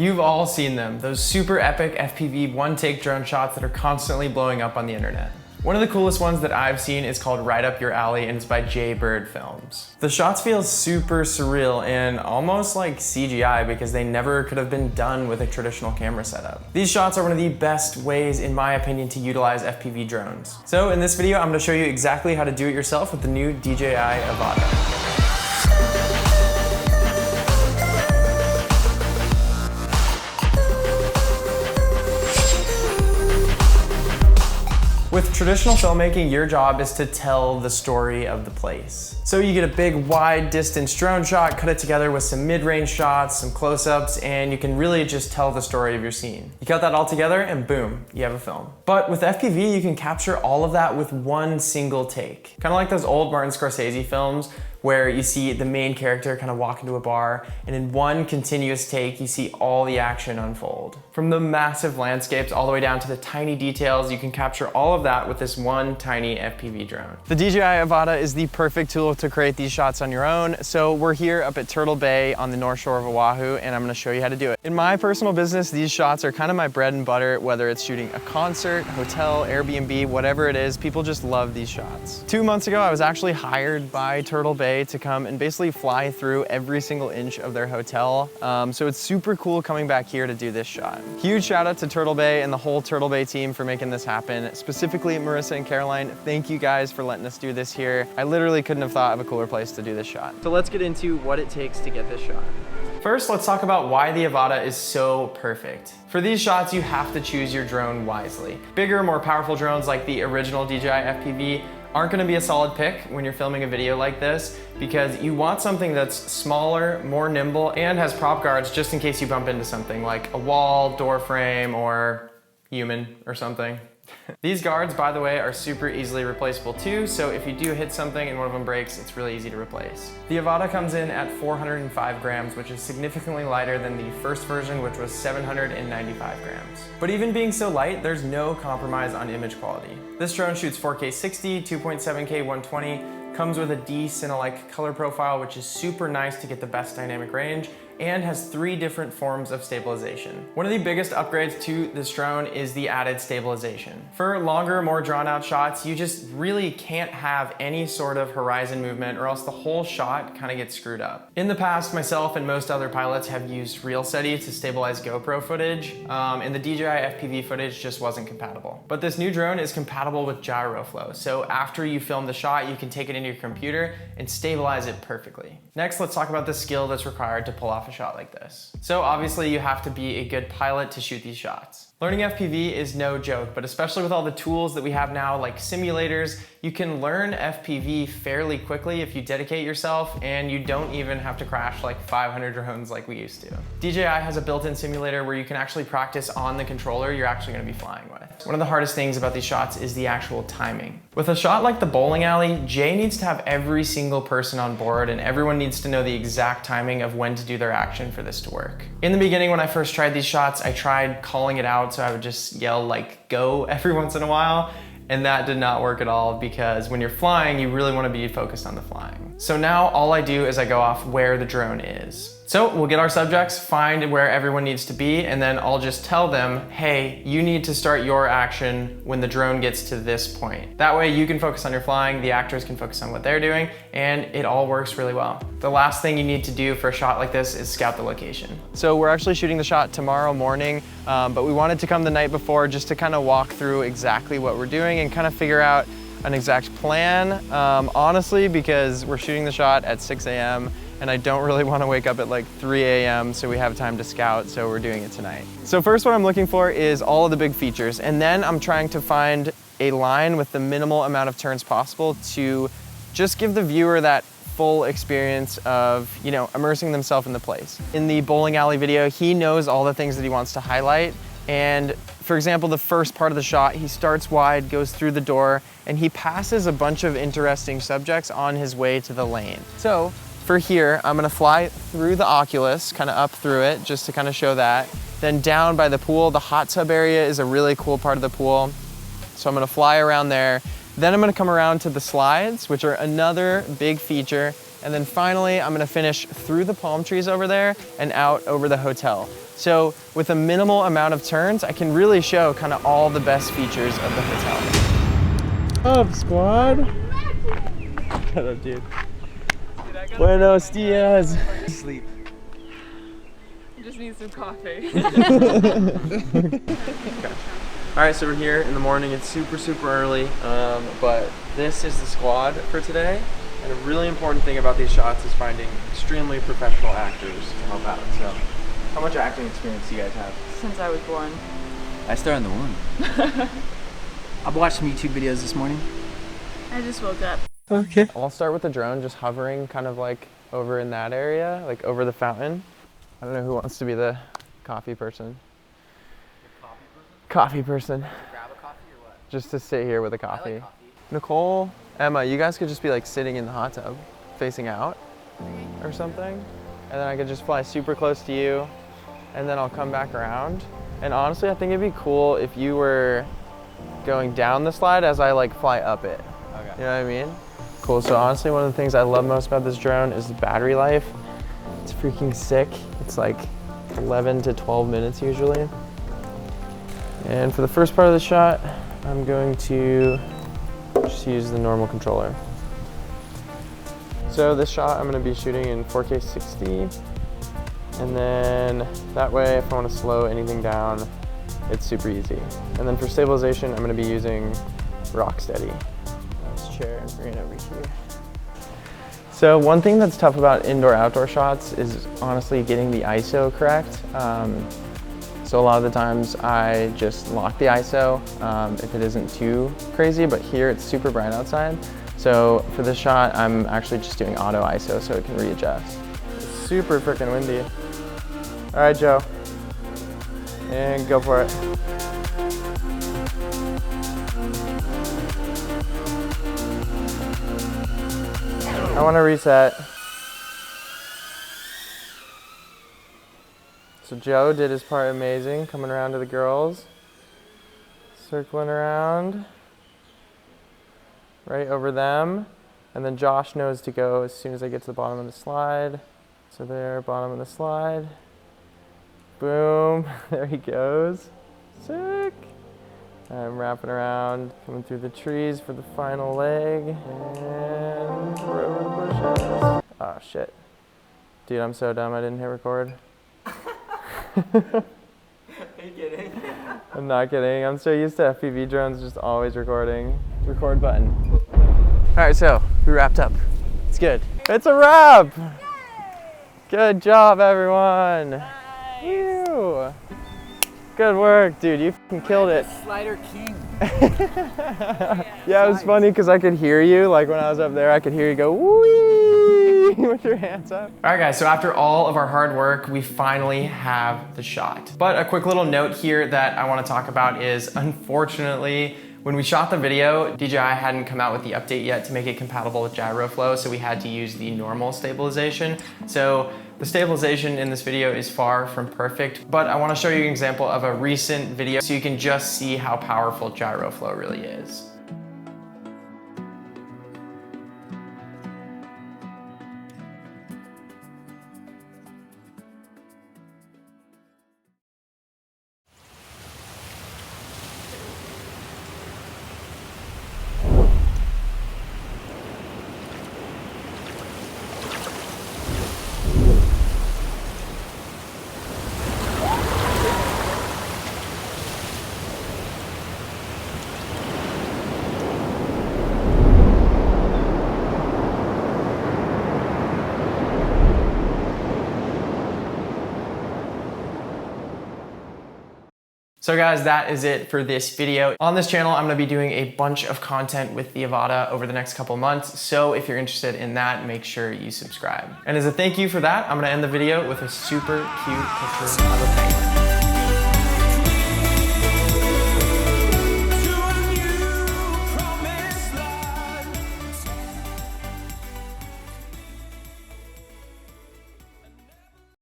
You've all seen them, those super epic FPV one-take drone shots that are constantly blowing up on the internet. One of the coolest ones that I've seen is called Right Up Your Alley, and it's by Bird Films. The shots feel super surreal and almost like CGI because they never could have been done with a traditional camera setup. These shots are one of the best ways, in my opinion, to utilize FPV drones. So in this video, I'm going to show you exactly how to do it yourself with the new DJI Avata. With traditional filmmaking, your job is to tell the story of the place. So you get a big wide distance drone shot, cut it together with some mid-range shots, some close-ups, and you can really just tell the story of your scene. You cut that all together and boom, you have a film. But with FPV, you can capture all of that with one single take. Kind of like those old Martin Scorsese films where you see the main character kind of walk into a bar, and in one continuous take, you see all the action unfold. From the massive landscapes all the way down to the tiny details, you can capture all of that with this one tiny FPV drone. The DJI Avata is the perfect tool to create these shots on your own, so we're here up at Turtle Bay on the North Shore of Oahu, and I'm gonna show you how to do it. In my personal business, these shots are kind of my bread and butter, whether it's shooting a concert, hotel, Airbnb, whatever it is, people just love these shots. 2 months ago, I was actually hired by Turtle Bay to come and basically fly through every single inch of their hotel. So it's super cool coming back here to do this shot. Huge shout out to Turtle Bay and the whole Turtle Bay team for making this happen. Specifically Marissa and Caroline, thank you guys for letting us do this here. I literally couldn't have thought of a cooler place to do this shot. So let's get into what it takes to get this shot. First, let's talk about why the Avata is so perfect. For these shots, you have to choose your drone wisely. Bigger, more powerful drones like the original DJI FPV aren't gonna be a solid pick when you're filming a video like this because you want something that's smaller, more nimble, and has prop guards just in case you bump into something like a wall, door frame, or human or something. These guards, by the way, are super easily replaceable too, so if you do hit something and one of them breaks, it's really easy to replace. The Avata comes in at 405 grams, which is significantly lighter than the first version, which was 795 grams. But even being so light, there's no compromise on image quality. This drone shoots 4K 60, 2.7K 120, comes with a D-Cine-like color profile, which is super nice to get the best dynamic range, and has 3 different forms of stabilization. One of the biggest upgrades to this drone is the added stabilization. For longer, more drawn out shots, you just really can't have any sort of horizon movement or else the whole shot kind of gets screwed up. In the past, myself and most other pilots have used RealSteady to stabilize GoPro footage, and the DJI FPV footage just wasn't compatible. But this new drone is compatible with GyroFlow, so after you film the shot, you can take it into your computer and stabilize it perfectly. Next, let's talk about the skill that's required to pull off a shot like this. So obviously you have to be a good pilot to shoot these shots. Learning FPV is no joke, but especially with all the tools that we have now, like simulators, you can learn FPV fairly quickly if you dedicate yourself, and you don't even have to crash like 500 drones like we used to. DJI has a built-in simulator where you can actually practice on the controller you're actually gonna be flying with. One of the hardest things about these shots is the actual timing. With a shot like the bowling alley, Jay needs to have every single person on board, and everyone needs to know the exact timing of when to do their action for this to work. In the beginning, when I first tried these shots, I tried calling it out, so I would just yell like go every once in a while, and that did not work at all because when you're flying, you really want to be focused on the flying. So now all I do is I go off where the drone is. So we'll get our subjects, find where everyone needs to be, and then I'll just tell them, hey, you need to start your action when the drone gets to this point. That way you can focus on your flying, the actors can focus on what they're doing, and it all works really well. The last thing you need to do for a shot like this is scout the location. So we're actually shooting the shot tomorrow morning, but we wanted to come the night before just to kind of walk through exactly what we're doing and kind of figure out an exact plan, honestly, because we're shooting the shot at 6 a.m. and I don't really want to wake up at like 3 a.m. so we have time to scout, so we're doing it tonight. So first what I'm looking for is all of the big features, and then I'm trying to find a line with the minimal amount of turns possible to just give the viewer that full experience of, you know, immersing themselves in the place. In the bowling alley video, he knows all the things that he wants to highlight, and for example, the first part of the shot, he starts wide, goes through the door, and he passes a bunch of interesting subjects on his way to the lane. So for here, I'm gonna fly through the Oculus, kind of up through it, just to kind of show that. Then down by the pool, the hot tub area is a really cool part of the pool. So I'm gonna fly around there. Then I'm gonna come around to the slides, which are another big feature. And then finally, I'm gonna finish through the palm trees over there and out over the hotel. So with a minimal amount of turns, I can really show kind of all the best features of the hotel. Up, squad. Shut up, dude. Buenos dias. Sleep. I just need some coffee. Okay. All right, so we're here in the morning. It's super early, but this is the squad for today. And a really important thing about these shots is finding extremely professional actors to help out. So, how much acting experience do you guys have? Since I was born. I started in the womb. I watched some YouTube videos this morning. I just woke up. Okay. I'll start with the drone just hovering kind of like over in that area, like over the fountain. I don't know who wants to be the coffee person. Coffee person. Grab a coffee or what? Just to sit here with a coffee. I like coffee. Nicole, Emma, you guys could just be like sitting in the hot tub, facing out or something. And then I could just fly super close to you and then I'll come back around. And honestly, I think it'd be cool if you were going down the slide as I like fly up it. Okay. You know what I mean? Cool, so honestly, one of the things I love most about this drone is the battery life. It's freaking sick. It's like 11 to 12 minutes usually. And for the first part of the shot, I'm going to just use the normal controller. So this shot I'm going to be shooting in 4K 60, and then that way if I want to slow anything down, it's super easy. And then for stabilization, I'm going to be using Rocksteady. This chair and bring it over here. So one thing that's tough about indoor-outdoor shots is honestly getting the ISO correct. So a lot of the times I just lock the ISO if it isn't too crazy, but here it's super bright outside. So for this shot, I'm actually just doing auto ISO so it can readjust. It's super freaking windy. All right, Joe. And go for it. I want to reset. So Joe did his part amazing, coming around to the girls, circling around, right over them, and then Josh knows to go as soon as I get to the bottom of the slide. So there, bottom of the slide, boom, there he goes, sick. I'm wrapping around, coming through the trees for the final leg, and we're over the bushes. Oh shit. Dude, I'm so dumb I didn't hit record. Are you kidding? I'm not kidding. I'm so used to FPV drones just always recording. Record button. All right, so we wrapped up. It's good. It's a wrap. Good job, everyone. Nice. Woo. Good work, dude. You fucking killed it. Slider king. Yeah, it was funny because I could hear you. Like when I was up there, I could hear you go wee with your hands up. All right, guys. So after all of our hard work, we finally have the shot. But a quick little note here that I want to talk about is, unfortunately, when we shot the video, DJI hadn't come out with the update yet to make it compatible with gyro flow, so we had to use the normal stabilization. So the stabilization in this video is far from perfect, but I want to show you an example of a recent video so you can just see how powerful gyro flow really is. So guys, that is it for this video. On this channel, I'm gonna be doing a bunch of content with the Avata over the next couple months. So if you're interested in that, make sure you subscribe. And as a thank you for that, I'm gonna end the video with a super cute picture of a penguin.